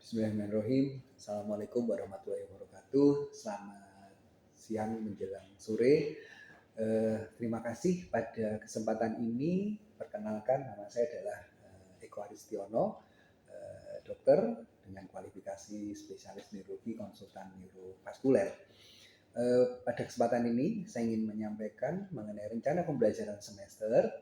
Bismillahirrahmanirrahim. Assalamualaikum warahmatullahi wabarakatuh. Selamat siang menjelang sore. Terima kasih pada kesempatan ini. Perkenalkan, nama saya adalah Eko Aristiono, dokter dengan kualifikasi spesialis neurologi konsultan neurovaskuler. Pada kesempatan ini saya ingin menyampaikan mengenai rencana pembelajaran semester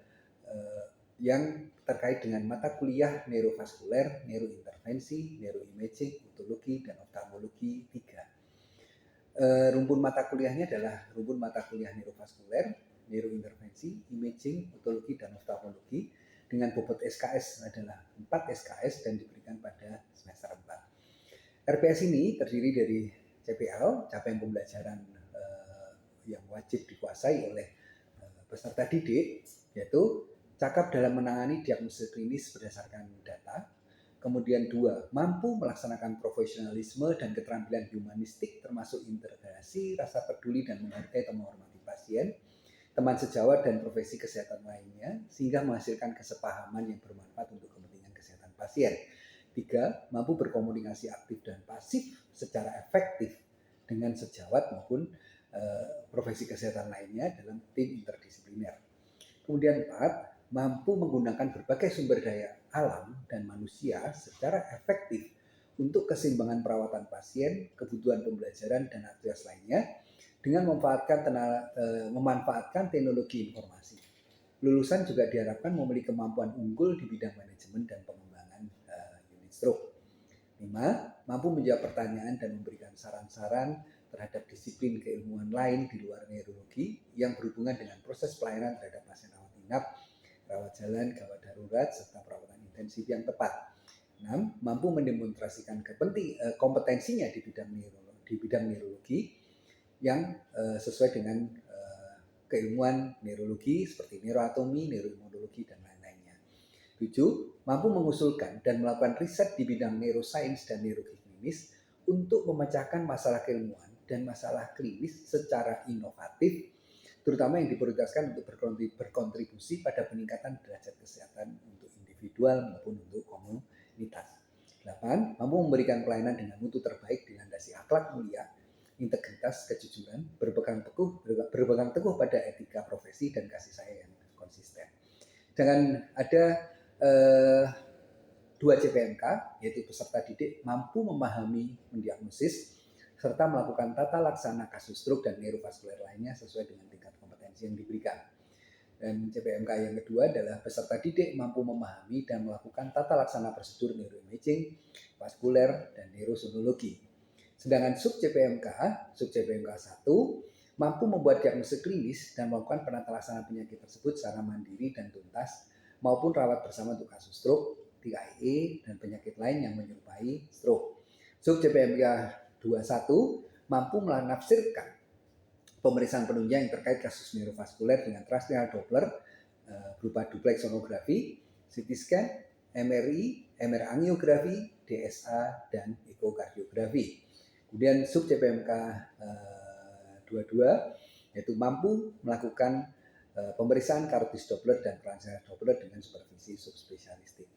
yang terkait dengan mata kuliah neurovaskuler, neurointervensi, neuroimaging, otologi, dan oftalmologi 3. Rumpun mata kuliahnya adalah rumpun mata kuliah neurovaskuler, neurointervensi, imaging, otologi, dan oftalmologi dengan bobot SKS adalah 4 SKS dan diberikan pada semester 4. RPS ini terdiri dari CPL, capaian pembelajaran yang wajib dikuasai oleh peserta didik, yaitu cakap dalam menangani diagnosis klinis berdasarkan data. Kemudian 2, mampu melaksanakan profesionalisme dan keterampilan humanistik termasuk integrasi, rasa peduli dan menghargai atau menghormati pasien, teman sejawat dan profesi kesehatan lainnya sehingga menghasilkan kesepahaman yang bermanfaat untuk kepentingan kesehatan pasien. 3, mampu berkomunikasi aktif dan pasif secara efektif dengan sejawat maupun profesi kesehatan lainnya dalam tim interdisipliner. Kemudian 4, mampu menggunakan berbagai sumber daya alam dan manusia secara efektif untuk keseimbangan perawatan pasien, kebutuhan pembelajaran, dan aktivitas lainnya dengan memanfaatkan teknologi informasi. Lulusan juga diharapkan memiliki kemampuan unggul di bidang manajemen dan pengembangan unit stroke. 5, mampu menjawab pertanyaan dan memberikan saran-saran terhadap disiplin keilmuan lain di luar neurologi yang berhubungan dengan proses pelayanan terhadap pasien rawat inap, rawat jalan, gawat darurat, serta perawatan intensif yang tepat. 6, mampu mendemonstrasikan kompetensinya di bidang neurologi yang sesuai dengan keilmuan neurologi seperti neuroanatomi, neuroimunologi, dan lain-lainnya. 7, mampu mengusulkan dan melakukan riset di bidang neuroscience dan neurologi klinis untuk memecahkan masalah keilmuan dan masalah klinis secara inovatif, terutama yang diprioritaskan untuk berkontribusi pada peningkatan derajat kesehatan untuk individual maupun untuk komunitas. 8, mampu memberikan pelayanan dengan mutu terbaik dengan landasi akhlak mulia, integritas, kejujuran, berpegang teguh pada etika profesi dan kasih sayang yang konsisten. Dengan ada 2 CPMK, yaitu peserta didik mampu memahami, mendiagnosis, serta melakukan tata laksana kasus stroke dan neurovaskuler lainnya sesuai dengan tingkat kompetensi yang diberikan. Dan CPMK yang kedua adalah peserta didik mampu memahami dan melakukan tata laksana prosedur neuroimaging, vaskuler, dan neurosonologi. Sedangkan sub CPMK 1 mampu membuat diagnosis klinis dan melakukan penata laksana penyakit tersebut secara mandiri dan tuntas maupun rawat bersama untuk kasus stroke, TIA, dan penyakit lain yang menyerupai stroke. Sub CPMK 21 mampu menafsirkan pemeriksaan penunjang yang terkait kasus neurovaskuler dengan transcranial Doppler berupa duplex sonografi, CT scan, MRI, MR angiografi, DSA, dan ekokardiografi. Kemudian sub CPMK 22 yaitu mampu melakukan pemeriksaan karotis Doppler dan transcranial Doppler dengan supervisi subspesialistik.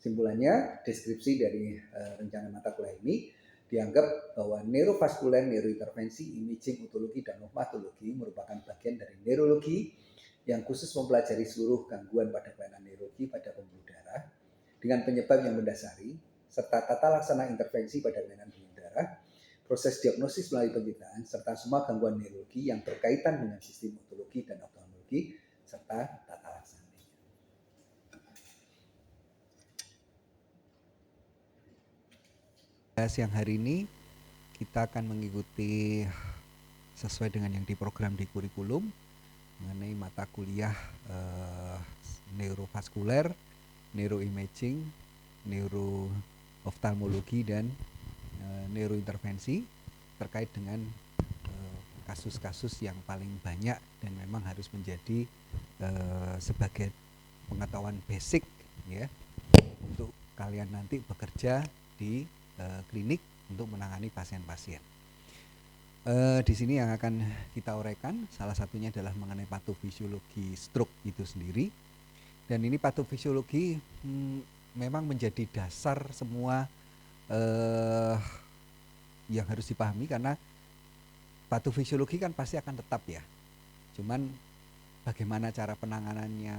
Simpulannya, deskripsi dari rencana mata kuliah ini dianggap bahwa neurovaskuler, neurointervensi, imaging, otologi, dan oftalmologi merupakan bagian dari neurologi yang khusus mempelajari seluruh gangguan pada kelainan neurologi pada pembuluh darah dengan penyebab yang mendasari, serta tata laksana intervensi pada kelainan pembuluh darah, proses diagnosis melalui pencitraan, serta semua gangguan neurologi yang berkaitan dengan sistem otologi dan oftalmologi, serta tata laksana. Siang hari ini kita akan mengikuti sesuai dengan yang diprogram di kurikulum mengenai mata kuliah neurovaskuler, neuroimaging, neurooftalmologi, dan neurointervensi terkait dengan kasus-kasus yang paling banyak dan memang harus menjadi sebagai pengetahuan basic ya untuk kalian nanti bekerja di klinik untuk menangani pasien-pasien. Di sini yang akan kita uraikan salah satunya adalah mengenai patofisiologi stroke itu sendiri. Dan ini patofisiologi memang menjadi dasar semua eh, yang harus dipahami, karena patofisiologi kan pasti akan tetap ya. Cuman bagaimana cara penanganannya,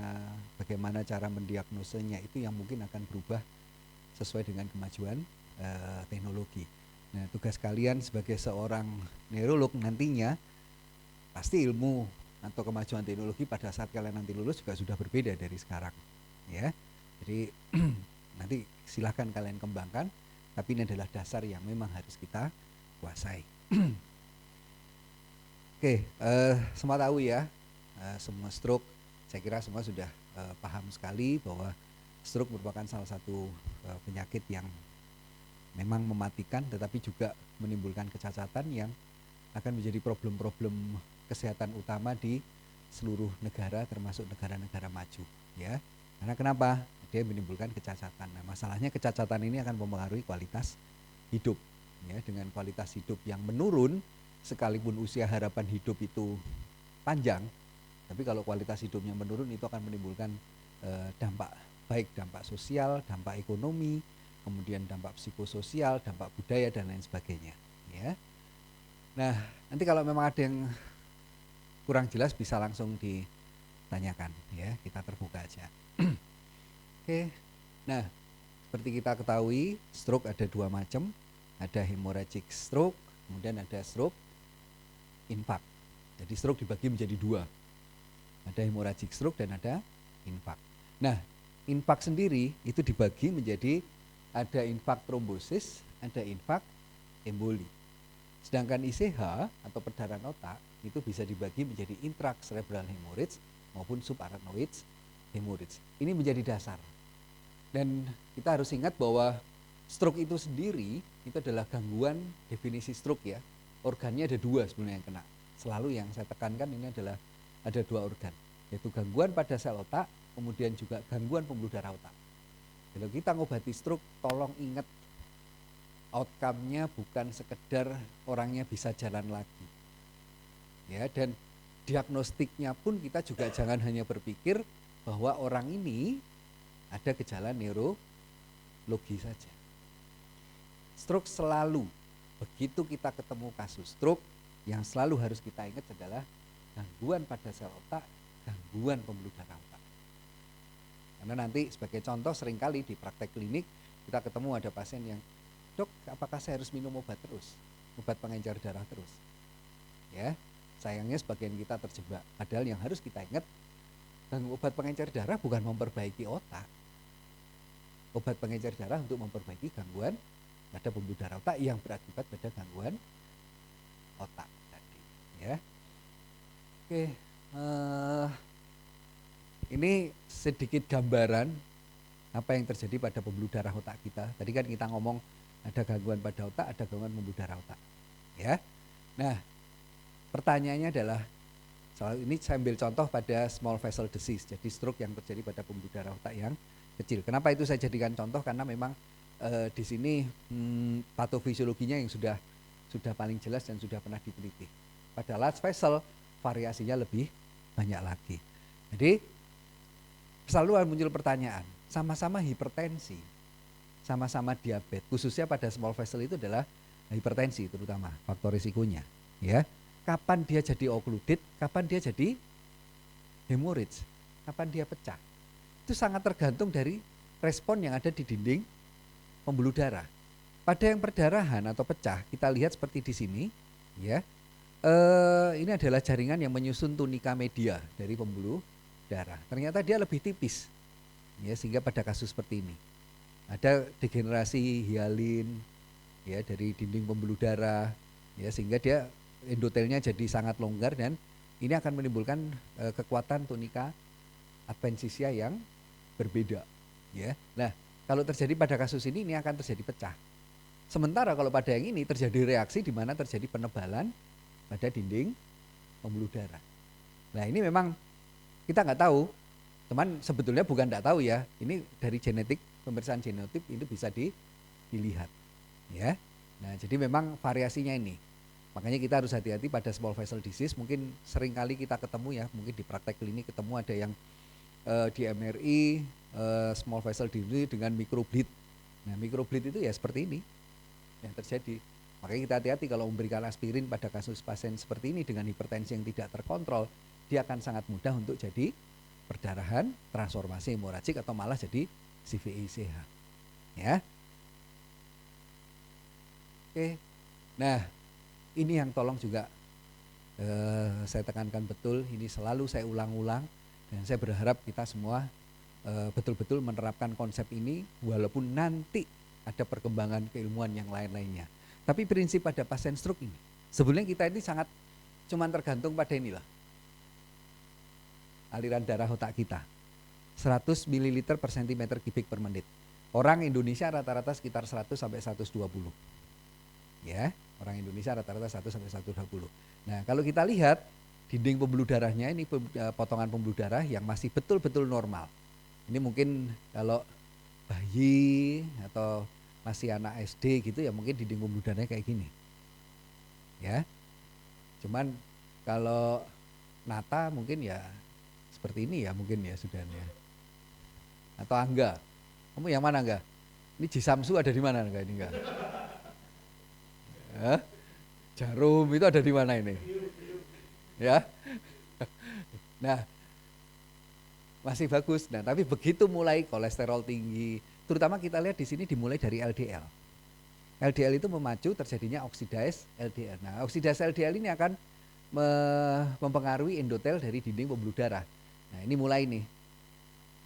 bagaimana cara mendiagnosenya itu yang mungkin akan berubah sesuai dengan kemajuan teknologi. Nah, tugas kalian sebagai seorang neurolog nantinya pasti ilmu atau kemajuan teknologi pada saat kalian nanti lulus juga sudah berbeda dari sekarang, ya. Jadi nanti silahkan kalian kembangkan, tapi ini adalah dasar yang memang harus kita kuasai. Oke, semua tahu ya, semua stroke, saya kira semua sudah paham sekali bahwa stroke merupakan salah satu penyakit yang memang mematikan, tetapi juga menimbulkan kecacatan yang akan menjadi problem-problem kesehatan utama di seluruh negara, termasuk negara-negara maju, ya. Karena kenapa? Dia menimbulkan kecacatan. Nah, masalahnya kecacatan ini akan mempengaruhi kualitas hidup, ya. Dengan kualitas hidup yang menurun, sekalipun usia harapan hidup itu panjang, tapi kalau kualitas hidupnya menurun itu akan menimbulkan dampak, baik dampak sosial, dampak ekonomi, kemudian dampak psikososial, dampak budaya dan lain sebagainya, ya. Nah, nanti kalau memang ada yang kurang jelas bisa langsung ditanyakan, ya, kita terbuka aja. Oke. Nah, seperti kita ketahui, stroke ada dua macam, ada hemorrhagic stroke, kemudian ada stroke infark. Jadi stroke dibagi menjadi dua, ada hemorrhagic stroke dan ada infark. Nah, infark sendiri itu dibagi menjadi ada infark trombosis, ada infark emboli. Sedangkan ICH atau perdarahan otak itu bisa dibagi menjadi intracerebral hemorrhage maupun subarachnoid hemorrhage. Ini menjadi dasar. Dan kita harus ingat bahwa stroke itu sendiri itu adalah gangguan, definisi stroke ya. Organnya ada dua sebenarnya yang kena. Selalu yang saya tekankan ini adalah ada dua organ, yaitu gangguan pada sel otak, kemudian juga gangguan pembuluh darah otak. Kalau kita ngobati stroke, tolong ingat outcome-nya bukan sekedar orangnya bisa jalan lagi, ya. Dan diagnostiknya pun kita juga jangan hanya berpikir bahwa orang ini ada gejala neurologi saja. Stroke selalu, begitu kita ketemu kasus stroke, yang selalu harus kita ingat adalah gangguan pada sel otak, gangguan pembuluh darah otak. Karena nanti sebagai contoh seringkali di praktek klinik kita ketemu ada pasien yang, dok, apakah saya harus minum obat terus, obat pengencer darah terus? Ya, sayangnya sebagian kita terjebak. Padahal yang harus kita ingat, obat pengencer darah bukan memperbaiki otak. Obat pengencer darah untuk memperbaiki gangguan pada pembuluh darah otak yang berakibat pada gangguan otak tadi. Ya, oke. Ini sedikit gambaran apa yang terjadi pada pembuluh darah otak kita. Tadi kan kita ngomong ada gangguan pada otak, ada gangguan pembuluh darah otak, ya. Nah, pertanyaannya adalah, soal ini saya ambil contoh pada small vessel disease, jadi stroke yang terjadi pada pembuluh darah otak yang kecil. Kenapa itu saya jadikan contoh? Karena memang di sini patofisiologinya yang sudah paling jelas dan sudah pernah diteliti. Pada large vessel variasinya lebih banyak lagi. Jadi selalu muncul pertanyaan, sama-sama hipertensi, sama-sama diabetes, khususnya pada small vessel itu adalah hipertensi terutama faktor risikonya, ya. Kapan dia jadi occluded, kapan dia jadi hemorrhage, kapan dia pecah, itu sangat tergantung dari respon yang ada di dinding pembuluh darah. Pada yang perdarahan atau pecah, kita lihat seperti di sini, ya. Ini adalah jaringan yang menyusun tunika media dari pembuluh darah. Ternyata dia lebih tipis, ya, sehingga pada kasus seperti ini ada degenerasi hialin, ya, dari dinding pembuluh darah, ya, sehingga dia endotelnya jadi sangat longgar dan ini akan menimbulkan kekuatan tunika adventisia yang berbeda, ya. Nah, kalau terjadi pada kasus ini akan terjadi pecah. Sementara kalau pada yang ini terjadi reaksi di mana terjadi penebalan pada dinding pembuluh darah. Nah, ini memang kita nggak tahu, teman sebetulnya bukan nggak tahu ya, ini dari genetik, pemeriksaan genotip itu bisa dilihat, ya. Nah, jadi memang variasinya ini, makanya kita harus hati-hati pada small vessel disease. Mungkin sering kali kita ketemu ya, mungkin di praktek klinik ketemu ada yang di MRI small vessel disease dengan microbleed. Nah, microbleed itu ya seperti ini, yang terjadi. Makanya kita hati-hati kalau memberikan aspirin pada kasus pasien seperti ini dengan hipertensi yang tidak terkontrol, dia akan sangat mudah untuk jadi perdarahan, transformasi hemoragik atau malah jadi CVICH. Ya. Oke. Nah, ini yang tolong juga saya tekankan betul, ini selalu saya ulang-ulang dan saya berharap kita semua betul-betul menerapkan konsep ini walaupun nanti ada perkembangan keilmuan yang lain-lainnya. Tapi prinsip pada pasien stroke ini, sebenarnya kita ini sangat cuman tergantung pada inilah. Aliran darah otak kita. 100 ml per cm kubik per menit. Orang Indonesia rata-rata sekitar 100 sampai 120. Ya, orang Indonesia rata-rata 1 sampai 120. Nah, kalau kita lihat dinding pembuluh darahnya ini potongan pembuluh darah yang masih betul-betul normal. Ini mungkin kalau bayi atau masih anak SD gitu ya mungkin dinding pembuluh darahnya kayak gini. Ya. Cuman kalau Nata mungkin ya seperti ini ya mungkin ya sudahnya. Atau Angga. Kamu yang mana Angga? Ini Jisamsu ada di mana Angga ini enggak? Jarum itu ada di mana ini? Ya. Nah, masih bagus. Nah, tapi begitu mulai kolesterol tinggi, terutama kita lihat di sini dimulai dari LDL. LDL itu memacu terjadinya oksidase LDL. Nah, oksidase LDL ini akan mempengaruhi endotel dari dinding pembuluh darah. Nah, ini mulai nih.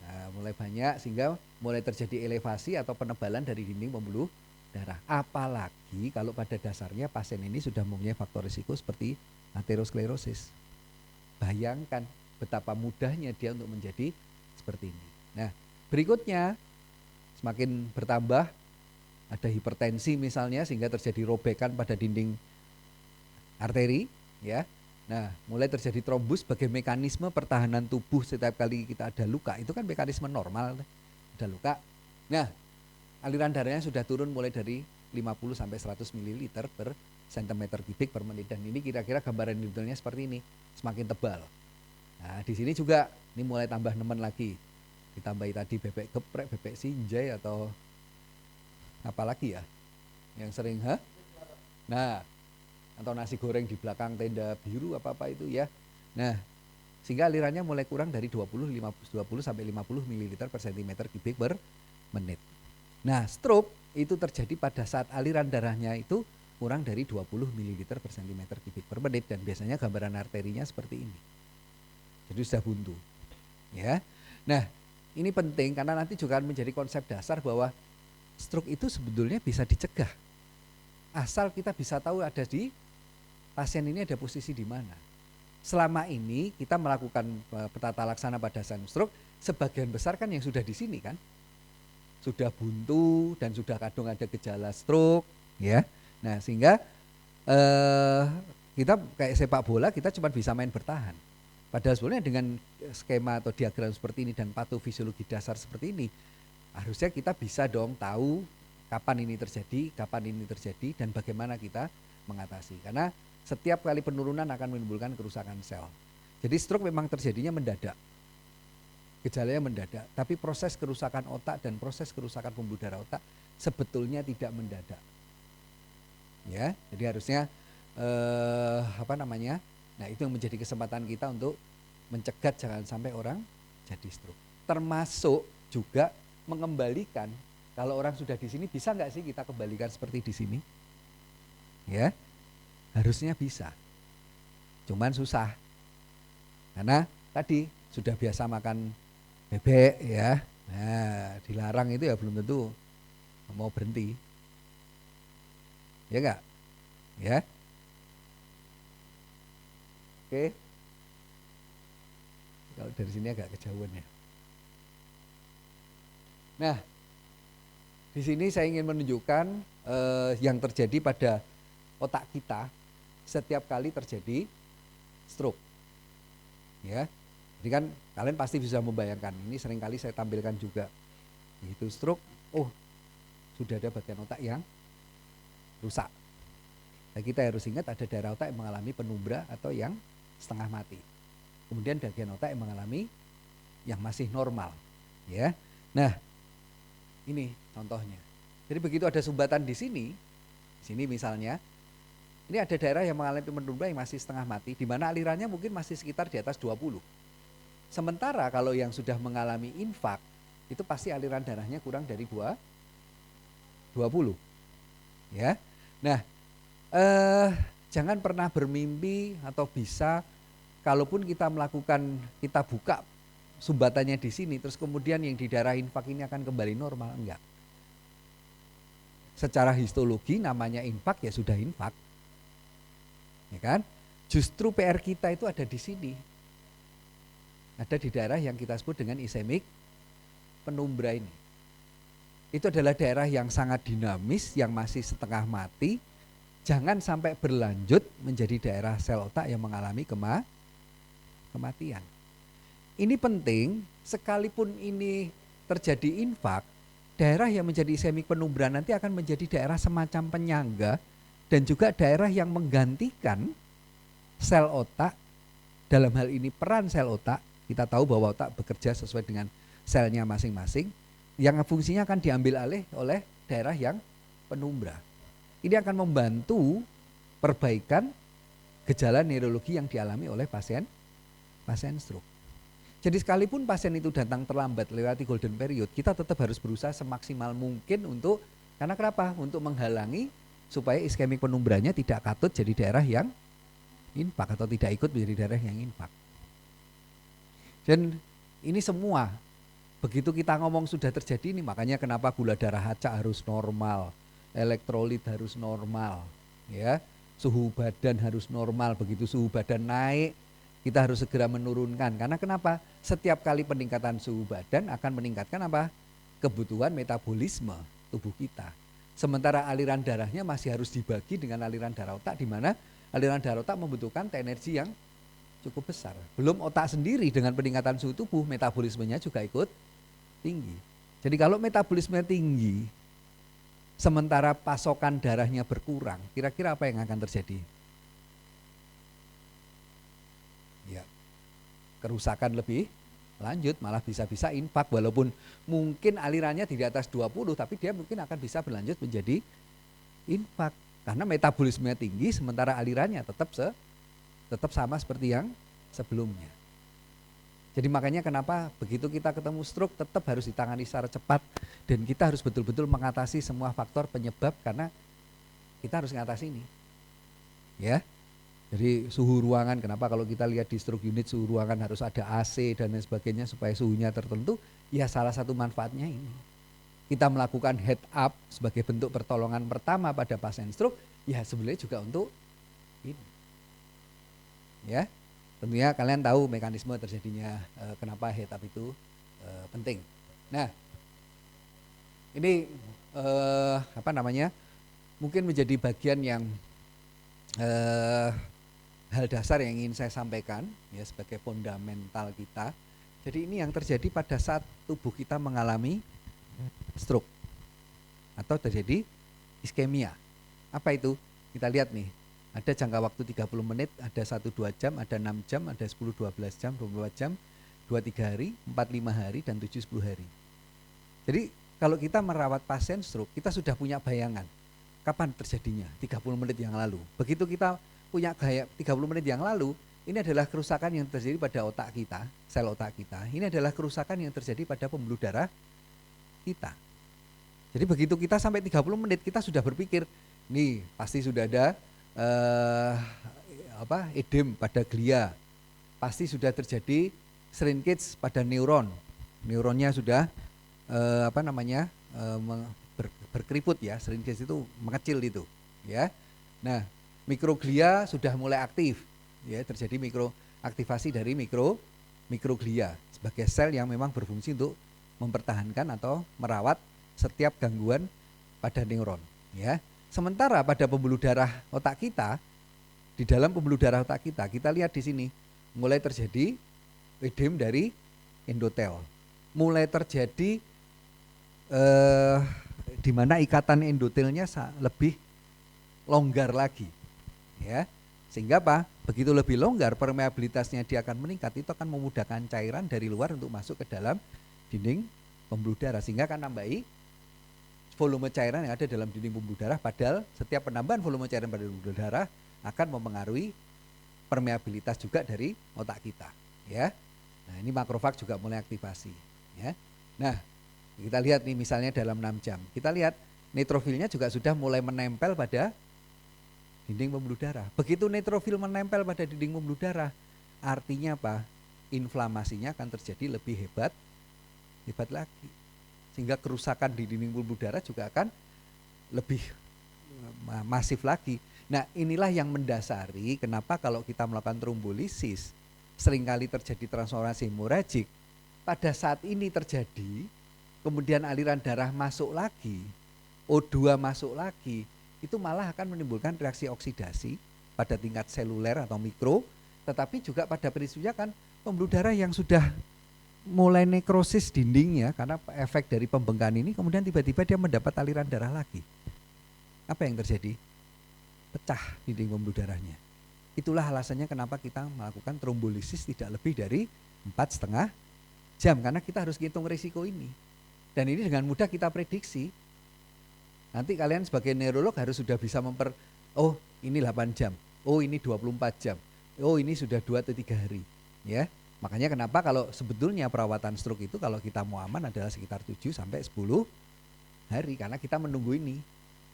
Nah, mulai banyak sehingga mulai terjadi elevasi atau penebalan dari dinding pembuluh darah. Apalagi kalau pada dasarnya pasien ini sudah mempunyai faktor risiko seperti aterosklerosis. Bayangkan betapa mudahnya dia untuk menjadi seperti ini. Nah, berikutnya semakin bertambah ada hipertensi misalnya sehingga terjadi robekan pada dinding arteri, ya. Nah, mulai terjadi trombus sebagai mekanisme pertahanan tubuh setiap kali kita ada luka. Itu kan mekanisme normal, ada luka. Nah, aliran darahnya sudah turun mulai dari 50 sampai 100 ml per cm kubik per menit dan ini kira-kira gambaran detailnya seperti ini, semakin tebal. Nah, di sini juga ini mulai tambah nemen lagi. Ditambahi tadi bebek geprek, bebek sinjai atau apalagi ya? Yang sering Nah, atau nasi goreng di belakang tenda biru apa-apa itu ya. Nah, sehingga alirannya mulai kurang dari 20 sampai 50 ml per cm kubik per menit. Nah, stroke itu terjadi pada saat aliran darahnya itu kurang dari 20 ml per cm kubik per menit dan biasanya gambaran arterinya seperti ini. Jadi sudah buntu. Ya. Nah, ini penting karena nanti juga akan menjadi konsep dasar bahwa stroke itu sebetulnya bisa dicegah. Asal kita bisa tahu ada di pasien ini ada posisi di mana. Selama ini kita melakukan tata laksana pada pasien stroke, sebagian besar kan yang sudah di sini kan. Sudah buntu dan sudah kadang ada gejala stroke, ya. Nah, sehingga kita kayak sepak bola kita cuma bisa main bertahan. Padahal sebenarnya dengan skema atau diagram seperti ini dan patofisiologi dasar seperti ini, harusnya kita bisa dong tahu kapan ini terjadi dan bagaimana kita mengatasi. Karena setiap kali penurunan akan menimbulkan kerusakan sel. Jadi stroke memang terjadinya mendadak. Gejalanya mendadak, tapi proses kerusakan otak dan proses kerusakan pembuluh darah otak sebetulnya tidak mendadak. Ya, jadi harusnya nah itu yang menjadi kesempatan kita untuk mencegat jangan sampai orang jadi stroke. Termasuk juga mengembalikan kalau orang sudah di sini bisa nggak sih kita kembalikan seperti di sini? Ya, harusnya bisa. Cuman susah. Karena tadi sudah biasa makan bebek ya. Nah, dilarang itu ya belum tentu mau berhenti. Ya enggak? Ya. Oke. Kalau dari sini agak kejauhan ya. Nah, di sini saya ingin menunjukkan yang terjadi pada otak kita setiap kali terjadi stroke. Ya. Jadi kan kalian pasti bisa membayangkan, ini seringkali saya tampilkan juga. Begitu stroke, sudah ada bagian otak yang rusak. Nah, kita harus ingat ada daerah otak yang mengalami penumbra atau yang setengah mati. Kemudian bagian otak yang mengalami yang masih normal. Nah, ini contohnya. Jadi begitu ada sumbatan di sini, Di sini misalnya, ini ada daerah yang mengalami penumbra yang masih setengah mati, di mana alirannya mungkin masih sekitar di atas 20. Sementara kalau yang sudah mengalami infak, itu pasti aliran darahnya kurang dari 20. Ya. Nah, jangan pernah bermimpi atau bisa, kalaupun kita melakukan, kita buka sumbatannya di sini, terus kemudian yang di daerah infak ini akan kembali normal, enggak. Secara histologi namanya infak ya sudah infak. Ya kan? Justru PR kita itu ada di sini. Ada di daerah yang kita sebut dengan ischemic penumbra ini. Itu adalah daerah yang sangat dinamis, yang masih setengah mati. Jangan sampai berlanjut menjadi daerah sel otak yang mengalami kematian. Ini penting, sekalipun ini terjadi infak, daerah yang menjadi ischemic penumbra nanti akan menjadi daerah semacam penyangga dan juga daerah yang menggantikan sel otak. Dalam hal ini peran sel otak, kita tahu bahwa otak bekerja sesuai dengan selnya masing-masing, yang fungsinya akan diambil alih oleh daerah yang penumbra. Ini akan membantu perbaikan gejala neurologi yang dialami oleh pasien stroke. Jadi sekalipun pasien itu datang terlambat lewati golden period, kita tetap harus berusaha semaksimal mungkin untuk, karena kenapa? Untuk menghalangi supaya iskemik penumbranya tidak katut jadi daerah yang infak atau tidak ikut menjadi daerah yang infak. Dan ini semua begitu kita ngomong sudah terjadi ini, makanya kenapa gula darah acak harus normal, elektrolit harus normal, ya, suhu badan harus normal. Begitu suhu badan naik, kita harus segera menurunkan. Karena kenapa? Setiap kali peningkatan suhu badan akan meningkatkan apa? Kebutuhan metabolisme tubuh kita. Sementara aliran darahnya masih harus dibagi dengan aliran darah otak, di mana aliran darah otak membutuhkan energi yang cukup besar. Belum otak sendiri dengan peningkatan suhu tubuh, metabolismenya juga ikut tinggi. Jadi kalau metabolisme tinggi, sementara pasokan darahnya berkurang, kira-kira apa yang akan terjadi? Ya, kerusakan lebih lanjut, malah bisa-bisa infak, walaupun mungkin alirannya di atas 20, tapi dia mungkin akan bisa berlanjut menjadi infak. Karena metabolismenya tinggi, sementara alirannya tetap sama seperti yang sebelumnya. Jadi makanya kenapa begitu kita ketemu stroke tetap harus ditangani secara cepat, dan kita harus betul-betul mengatasi semua faktor penyebab, karena kita harus mengatasi ini. Ya. Jadi suhu ruangan, kenapa kalau kita lihat di stroke unit suhu ruangan harus ada AC dan lain sebagainya supaya suhunya tertentu, ya salah satu manfaatnya ini. Kita melakukan head up sebagai bentuk pertolongan pertama pada pasien stroke, ya sebenarnya juga untuk ini. Ya, tentunya kalian tahu mekanisme terjadinya kenapa head up itu penting. Nah, ini mungkin menjadi bagian yang hal dasar yang ingin saya sampaikan ya sebagai fundamental kita. Jadi ini yang terjadi pada saat tubuh kita mengalami stroke atau terjadi iskemia. Apa itu? Kita lihat nih. Ada jangka waktu 30 menit, ada 1-2 jam, ada 6 jam, ada 10-12 jam, 24 jam, 2-3 hari, 4-5 hari, dan 7-10 hari. Jadi kalau kita merawat pasien stroke, kita sudah punya bayangan kapan terjadinya, 30 menit yang lalu. Begitu kita punya gaya 30 menit yang lalu, ini adalah kerusakan yang terjadi pada otak kita, sel otak kita. Ini adalah kerusakan yang terjadi pada pembuluh darah kita. Jadi begitu kita sampai 30 menit, kita sudah berpikir, nih pasti sudah ada edem pada glia, pasti sudah terjadi shrinkage pada neuron, neuronnya sudah berkeriput ya, shrinkage itu mengecil itu, ya. Nah, mikroglia sudah mulai aktif, ya, terjadi mikroaktivasi dari mikroglia sebagai sel yang memang berfungsi untuk mempertahankan atau merawat setiap gangguan pada neuron, ya. Sementara pada pembuluh darah otak kita, di dalam pembuluh darah otak kita, kita lihat di sini mulai terjadi edem dari endotel, mulai terjadi di mana ikatan endotelnya lebih longgar lagi, ya, sehingga apa? Begitu lebih longgar, permeabilitasnya dia akan meningkat, itu akan memudahkan cairan dari luar untuk masuk ke dalam dinding pembuluh darah, sehingga akan nambahi volume cairan yang ada dalam dinding pembuluh darah, padahal setiap penambahan volume cairan pada pembuluh darah akan mempengaruhi permeabilitas juga dari otak kita, ya. Nah, ini makrofag juga mulai aktivasi, ya. Nah, kita lihat nih misalnya dalam 6 jam, kita lihat neutrofilnya juga sudah mulai menempel pada dinding pembuluh darah. Begitu neutrofil menempel pada dinding pembuluh darah, artinya apa? Inflamasinya akan terjadi lebih hebat lagi. Sehingga kerusakan di dinding pembuluh darah juga akan lebih masif lagi. Nah, inilah yang mendasari kenapa kalau kita melakukan trombolisis seringkali terjadi transformasi hemoragik. Pada saat ini terjadi, kemudian aliran darah masuk lagi, O2 masuk lagi, itu malah akan menimbulkan reaksi oksidasi pada tingkat seluler atau mikro, tetapi juga pada prinsipnya kan pembuluh darah yang sudah mulai nekrosis dindingnya karena efek dari pembengkakan ini, kemudian tiba-tiba dia mendapat aliran darah lagi. Apa yang terjadi? Pecah dinding pembuluh darahnya. Itulah alasannya kenapa kita melakukan trombolisis tidak lebih dari 4,5 jam, karena kita harus hitung risiko ini. Dan ini dengan mudah kita prediksi. Nanti kalian sebagai neurolog harus sudah bisa oh ini 8 jam, oh ini 24 jam, oh ini sudah 2 atau 3 hari, ya. Makanya kenapa kalau sebetulnya perawatan stroke itu kalau kita mau aman adalah sekitar 7 sampai 10 hari, karena kita menunggu ini.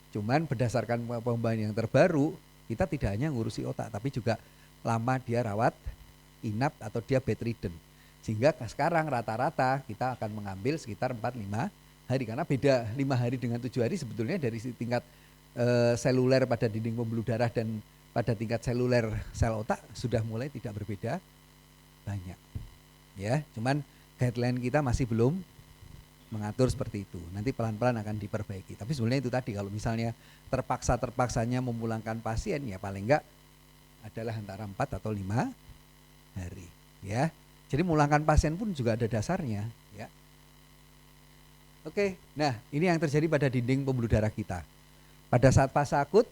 Cuman berdasarkan pengembangan yang terbaru, kita tidak hanya ngurusi otak, tapi juga lama dia rawat inap atau dia bedridden. Sehingga sekarang rata-rata kita akan mengambil sekitar 4-5 hari, karena beda 5 hari dengan 7 hari sebetulnya dari tingkat seluler pada dinding pembuluh darah dan pada tingkat seluler sel otak sudah mulai tidak berbeda banyak, ya. Cuman guideline kita masih belum mengatur seperti itu. Nanti pelan-pelan akan diperbaiki. Tapi sebenarnya itu tadi, kalau misalnya terpaksa-terpaksanya memulangkan pasien, ya paling enggak adalah antara 4 atau 5 hari, ya. Jadi memulangkan pasien pun juga ada dasarnya, ya. Oke, nah ini yang terjadi pada dinding pembuluh darah kita. Pada saat fase akut,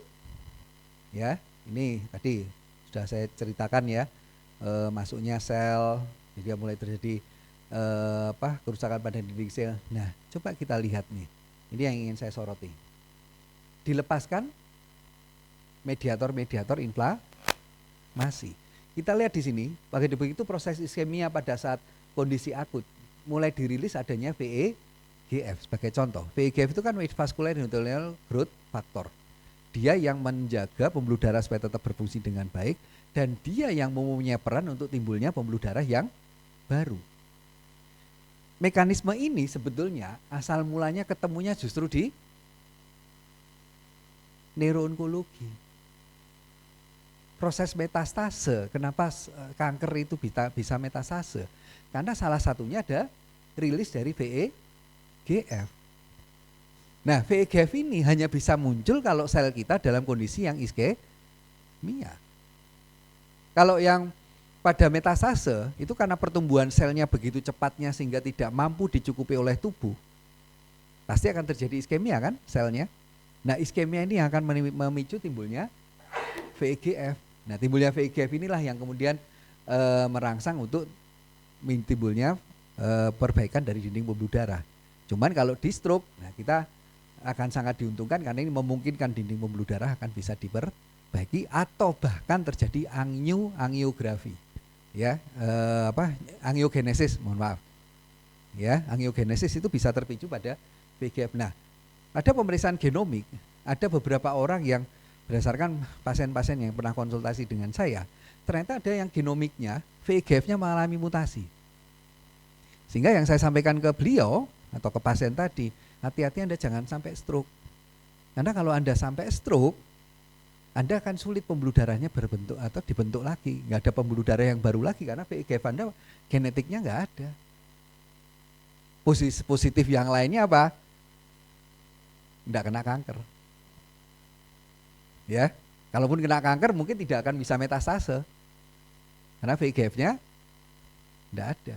ya, ini tadi sudah saya ceritakan, ya, masuknya sel, jadi mulai terjadi kerusakan pada dinding sel. Nah, coba kita lihat nih, ini yang ingin saya soroti. Dilepaskan mediator-mediator inflamasi. Kita lihat di sini, begitu proses iskemia pada saat kondisi akut, mulai dirilis adanya VEGF sebagai contoh. VEGF itu kan vascular endothelial growth factor. Dia yang menjaga pembuluh darah supaya tetap berfungsi dengan baik, dan dia yang mempunyai peran untuk timbulnya pembuluh darah yang baru. Mekanisme ini sebetulnya asal mulanya ketemunya justru di neuroonkologi. Proses metastase, kenapa kanker itu bisa metastase? Karena salah satunya ada rilis dari VEGF. Nah, VEGF ini hanya bisa muncul kalau sel kita dalam kondisi yang iskemia. Kalau yang pada metastase itu karena pertumbuhan selnya begitu cepatnya sehingga tidak mampu dicukupi oleh tubuh, pasti akan terjadi iskemia kan selnya. Nah, iskemia ini yang akan memicu timbulnya VEGF. Nah, timbulnya VEGF inilah yang kemudian merangsang untuk timbulnya perbaikan dari dinding pembuluh darah. Cuman kalau di stroke, nah kita akan sangat diuntungkan karena ini memungkinkan dinding pembuluh darah akan bisa diperbaiki atau bahkan terjadi angiografi, ya, angiogenesis, mohon maaf, ya, angiogenesis itu bisa terpicu pada VEGF. Nah, pada pemeriksaan genomik ada beberapa orang yang berdasarkan pasien-pasien yang pernah konsultasi dengan saya, ternyata ada yang genomiknya VEGF-nya mengalami mutasi. Sehingga yang saya sampaikan ke beliau atau ke pasien tadi, hati-hati Anda jangan sampai stroke. Karena kalau Anda sampai stroke, Anda akan sulit pembuluh darahnya berbentuk atau dibentuk lagi. Nggak ada pembuluh darah yang baru lagi karena VEGF Anda genetiknya nggak ada. Positif yang lainnya apa? Nggak kena kanker. Ya, kalaupun kena kanker mungkin tidak akan bisa metastase karena VEGF-nya tidak ada.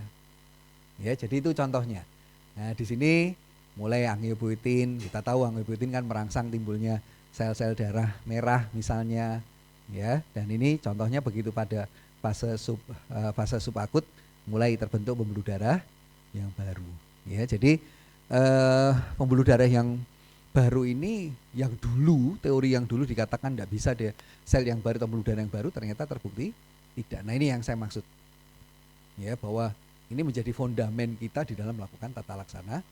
Ya, jadi itu contohnya. Nah, di sini mulai angiopoietin, kita tahu angiopoietin kan merangsang timbulnya sel-sel darah merah misalnya, ya. Dan ini contohnya begitu pada fase subakut mulai terbentuk pembuluh darah yang baru. Ya, jadi pembuluh darah yang baru ini yang dulu, teori yang dulu dikatakan tidak bisa deh sel yang baru atau pembuluh darah yang baru ternyata terbukti tidak. Nah ini yang saya maksud ya, bahwa ini menjadi fondamen kita di dalam melakukan tata laksana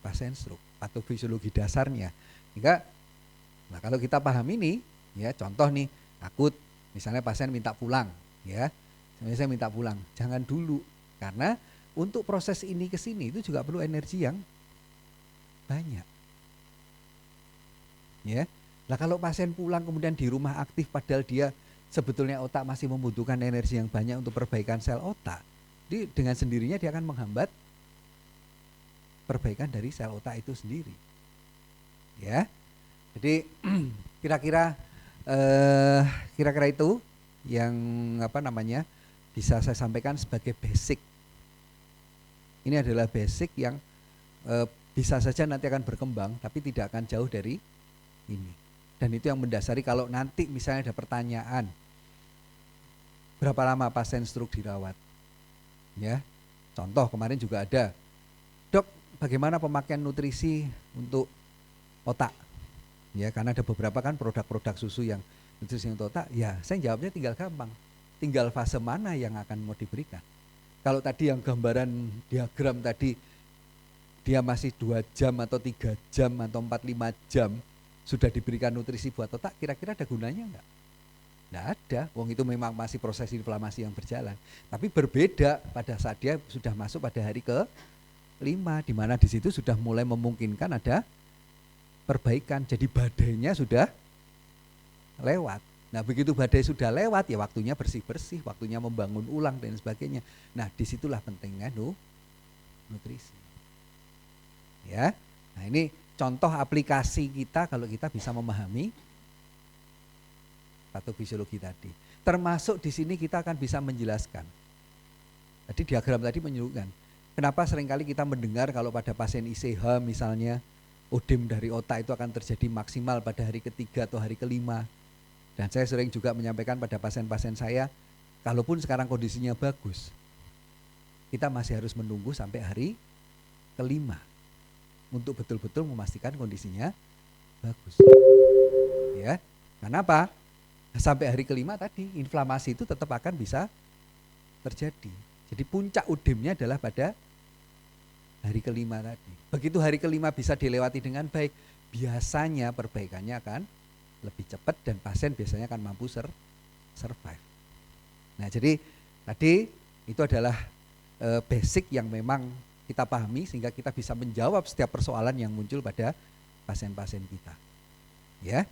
pasien stroke, patofisiologi dasarnya. Sehingga nah kalau kita paham ini ya, contoh nih akut misalnya pasien minta pulang ya, sebenarnya saya minta pulang, jangan dulu, karena untuk proses ini ke sini itu juga perlu energi yang banyak. Ya. Nah, kalau pasien pulang kemudian di rumah aktif padahal dia sebetulnya otak masih membutuhkan energi yang banyak untuk perbaikan sel otak. Jadi dengan sendirinya dia akan menghambat perbaikan dari sel otak itu sendiri. Ya. Jadi kira-kira itu yang bisa saya sampaikan sebagai basic. Ini adalah basic yang bisa saja nanti akan berkembang tapi tidak akan jauh dari ini. Dan itu yang mendasari kalau nanti misalnya ada pertanyaan berapa lama pasien stroke dirawat. Ya. Contoh kemarin juga ada, "Dok, bagaimana pemakaian nutrisi untuk otak?" Ya, karena ada beberapa kan produk-produk susu yang nutrisi untuk otak. Ya, saya jawabnya tinggal gampang. Tinggal fase mana yang akan mau diberikan. Kalau tadi yang gambaran diagram tadi dia masih 2 jam atau 3 jam atau 4-5 jam sudah diberikan nutrisi buat otak, kira-kira ada gunanya enggak? Enggak ada, wong itu memang masih proses inflamasi yang berjalan. Tapi berbeda pada saat dia sudah masuk pada hari ke-5, di mana di situ sudah mulai memungkinkan ada perbaikan. Jadi badainya sudah lewat. Nah begitu badai sudah lewat ya waktunya bersih-bersih, waktunya membangun ulang dan sebagainya. Nah disitulah pentingnya nutrisi. Ya, nah ini contoh aplikasi kita kalau kita bisa memahami patofisiologi tadi. Termasuk di sini kita akan bisa menjelaskan. Tadi diagram tadi menunjukkan kenapa seringkali kita mendengar kalau pada pasien ICH misalnya odem dari otak itu akan terjadi maksimal pada hari ke-3 atau hari ke-5. Dan saya sering juga menyampaikan pada pasien-pasien saya, kalaupun sekarang kondisinya bagus, kita masih harus menunggu sampai hari ke-5 untuk betul-betul memastikan kondisinya bagus. Ya, kenapa? Sampai hari ke-5 tadi inflamasi itu tetap akan bisa terjadi. Jadi puncak odemnya adalah pada hari ke-5 tadi. Begitu hari ke-5 bisa dilewati dengan baik, biasanya perbaikannya akan lebih cepat dan pasien biasanya akan mampu survive. Nah, jadi tadi itu adalah basic yang memang kita pahami sehingga kita bisa menjawab setiap persoalan yang muncul pada pasien-pasien kita. Ya.